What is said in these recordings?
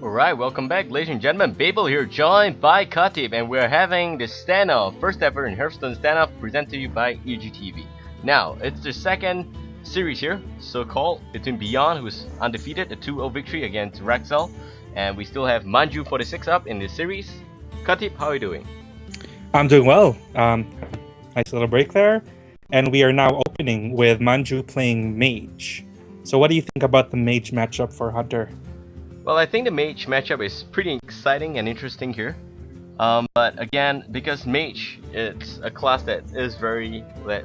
Alright, welcome back, ladies and gentlemen. Babael here, joined by Katips, and we're having the standoff, first ever in Hearthstone Standoff, presented to you by eGTV. Now, it's the second series here, so-called, between Bjorn, who's undefeated, a 2-0 victory against Rexel, and we still have Manjuu46 up in this series. Katips, how are you doing? I'm doing well. Nice little break there, and we are now opening with Manjuu playing Mage. So what do you think about the Mage matchup for Hunter? Well, I think the Mage matchup is pretty exciting and interesting here. But again, because Mage, it's a class that is very rare.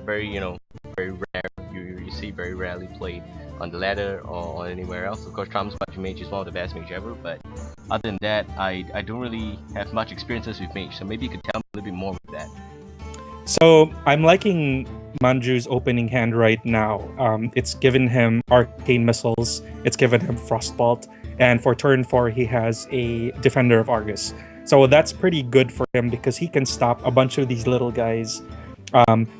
You see very rarely played on the ladder or anywhere else. Of course, Trump's Mage is one of the best Mage ever. But other than that, I don't really have much experiences with Mage. So maybe you could tell me a little bit more with that. So I'm liking Manjuu's opening hand right now. It's given him Arcane Missiles. It's given him Frostbolt. And for turn 4, he has a Defender of Argus. So that's pretty good for him because he can stop a bunch of these little guys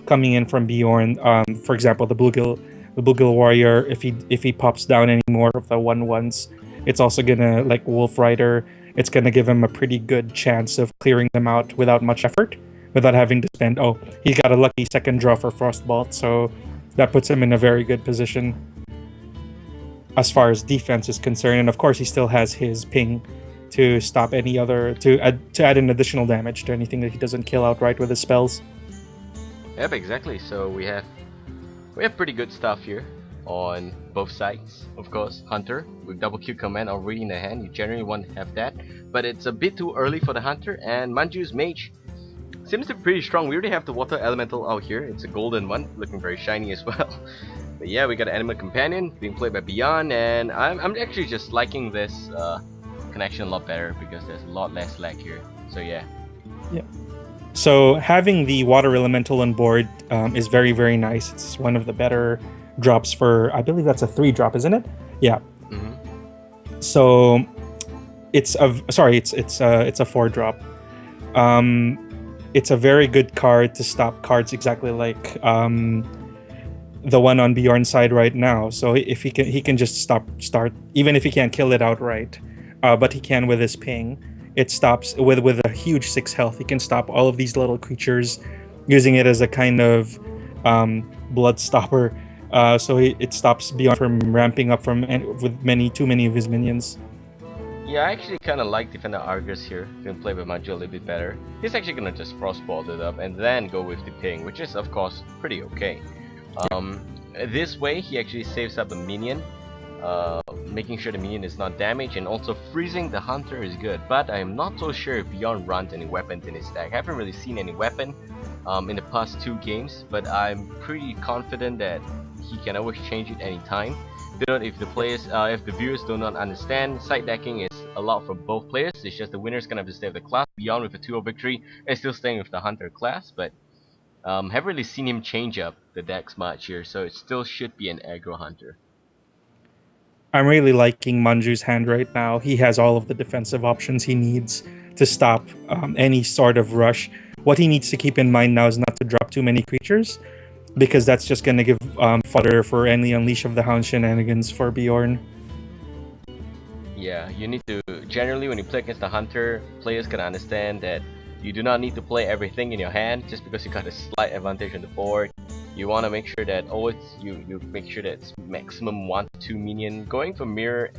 coming in from Bjorn. For example, the Bluegill Warrior, if he pops down any more of the 1/1s, it's also gonna, like Wolf Rider, it's gonna give him a pretty good chance of clearing them out without much effort, without having to spend, he got a lucky second draw for Frostbolt, so that puts him in a very good position as far as defense is concerned. And of course, he still has his ping to stop any other, to add an additional damage to anything that he doesn't kill outright with his spells. Yep, exactly. So we have pretty good stuff here on both sides. Of course, Hunter with double Q command already in the hand. You generally want to have that, but it's a bit too early for the Hunter. And Manjuu's Mage seems to be pretty strong. We already have the Water Elemental out here. It's a golden one, looking very shiny as well. But yeah, we got an Animal Companion being played by Bjorn, and I'm actually just liking this connection a lot better because there's a lot less lag here. So yeah. Yeah. So having the Water Elemental on board is very, very nice. It's one of the better drops for, I believe that's a 3-drop, isn't it? Yeah. Mm-hmm. So it's a 4-drop. It's a very good card to stop cards exactly like the one on Bjorn's side right now. So if he can just start, even if he can't kill it outright, but he can with his ping. It stops with a huge 6 health. He can stop all of these little creatures, using it as a kind of blood stopper. So it stops Bjorn from ramping up with too many of his minions. Yeah, I actually kind of like Defender Argus here. Can play with Manjuu a little bit better. He's actually gonna just Frostbolt it up and then go with the ping, which is of course pretty okay. This way he actually saves up a minion, making sure the minion is not damaged, and also freezing the Hunter is good. But I am not so sure if Bjorn runs any weapons in his stack. I haven't really seen any weapon in the past 2 games, but I'm pretty confident that he can always change it anytime. If the viewers do not understand, side decking is allowed for both players. It's just the winner's gonna have to stay with the class. Bjorn with a 2-0 victory and still staying with the Hunter class, but haven't really seen him change up the decks much here, so it still should be an aggro Hunter. I'm really liking Manjuu's hand right now. He has all of the defensive options he needs to stop any sort of rush. What he needs to keep in mind now is not to drop too many creatures, because that's just going to give fodder for any Unleash of the Hound shenanigans for Bjorn. Yeah, you need to, generally when you play against the Hunter, players can understand that you do not need to play everything in your hand just because you got a slight advantage on the board. You want to make sure that always you make sure that it's maximum 1 to 2 minion. Going for mirror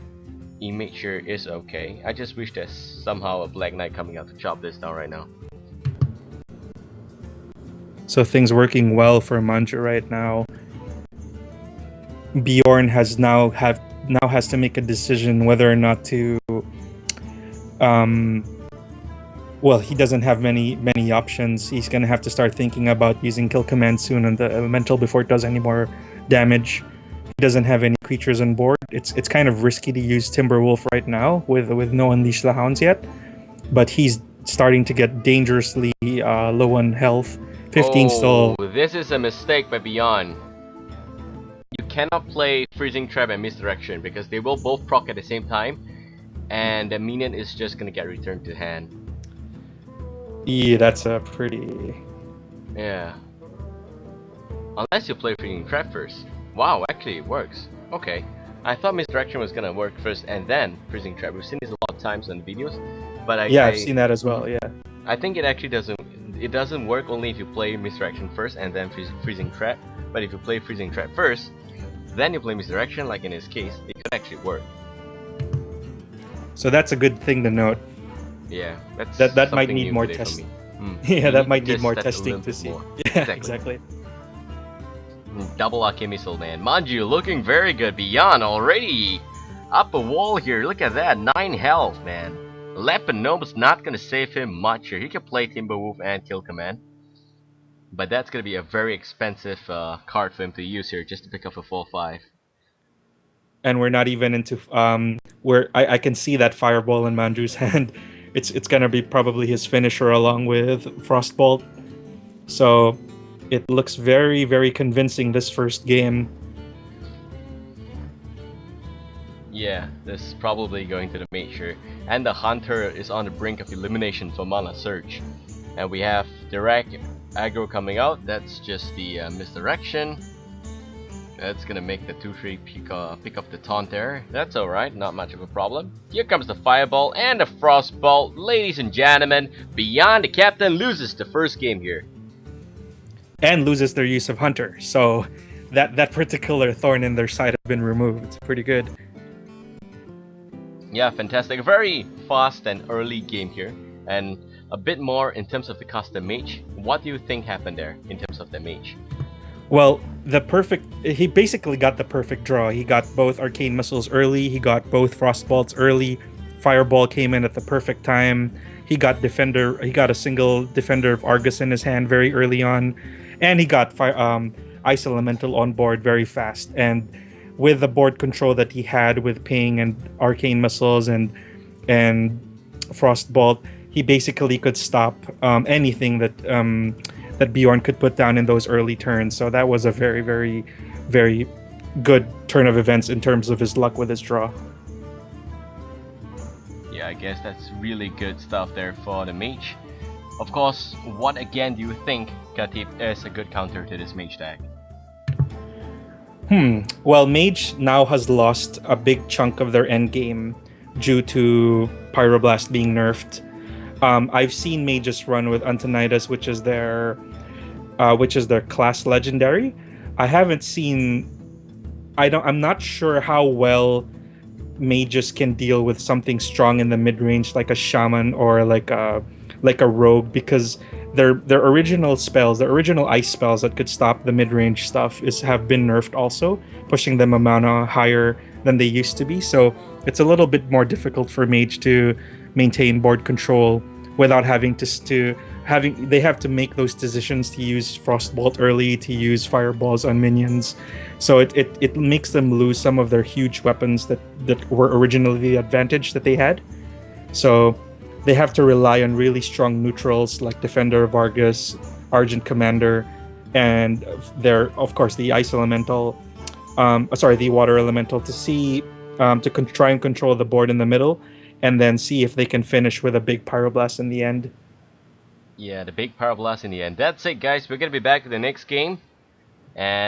image here is okay. I just wish there's somehow a Black Knight coming out to chop this down right now. So things working well for Manjuu right now. Bjorn has to make a decision whether or not to well, he doesn't have many options. He's gonna have to start thinking about using kill command soon on the elemental before it does any more damage. He doesn't have any creatures on board. It's kind of risky to use Timberwolf right now with no Unleash the Hounds yet, but he's starting to get dangerously low on health. 15 still. This is a mistake by Bjorn. You cannot play Freezing Trap and Misdirection because they will both proc at the same time, and the minion is just gonna get returned to hand. Yeah, that's a pretty... Yeah. Unless you play Freezing Trap first. Wow, actually it works. Okay. I thought Misdirection was gonna work first and then Freezing Trap. We've seen this a lot of times on the videos, but I've seen that as well. Yeah. I think it actually doesn't. It doesn't work only if you play Misdirection first and then Freezing Trap. But if you play Freezing Trap first, then you play Misdirection, like in his case, it could actually work. So that's a good thing to note. Yeah, that might need more testing. Yeah, that might need more testing to see. Yeah, exactly. Double RK missile, man. Manjuu looking very good. Bjorn already up a wall here. Look at that, 9 health, man. Leopard Gnome's not gonna save him much here. He can play Timberwolf and Kill Command, but that's gonna be a very expensive card for him to use here just to pick up a 4/5. And we're not even into where I can see that Fireball in Manjuu's hand. It's gonna be probably his finisher along with Frostbolt. So it looks very, very convincing this first game. Yeah, this is probably going to the Mage here. And the Hunter is on the brink of elimination for ManaSurge. And we have direct aggro coming out. That's just the Misdirection. That's gonna make the 2-3 pick up the taunt there. That's alright, not much of a problem. Here comes the Fireball and the Frostbolt. Ladies and gentlemen, Bjorn the captain loses the first game here. And loses their use of Hunter. So that particular thorn in their side has been removed. Pretty good. Yeah, fantastic. A very fast and early game here. And a bit more in terms of the custom Mage. What do you think happened there in terms of the Mage? Well, he basically got the perfect draw. He got both Arcane Missiles early, he got both Frostbolts early, Fireball came in at the perfect time, he got a single Defender of Argus in his hand very early on, and he got Ice Elemental on board very fast. And with the board control that he had with Ping and Arcane Missiles and Frostbolt, he basically could stop anything that Bjorn could put down in those early turns. So that was a very, very, very good turn of events in terms of his luck with his draw. Yeah, I guess that's really good stuff there for the Mage. Of course, what again do you think, Katips, is a good counter to this Mage deck? Well, Mage now has lost a big chunk of their endgame due to Pyroblast being nerfed. I've seen Mages run with Antonidas, which is their class legendary. I haven't seen. I'm not sure how well Mages can deal with something strong in the mid range, like a Shaman or like a Rogue, because their original spells, their original ice spells that could stop the mid range stuff, have been nerfed also, pushing them a mana higher than they used to be. So it's a little bit more difficult for Mage to maintain board control without having they have to make those decisions to use Frostbolt early, to use Fireballs on minions. So it makes them lose some of their huge weapons that were originally the advantage that they had. So they have to rely on really strong neutrals like Defender of Argus, Argent Commander, and of course the Ice Elemental, the Water Elemental, to try and control the board in the middle, and then see if they can finish with a big Pyroblast in the end. Yeah, the big Pyroblast in the end. That's it, guys. We're gonna be back to the next game, and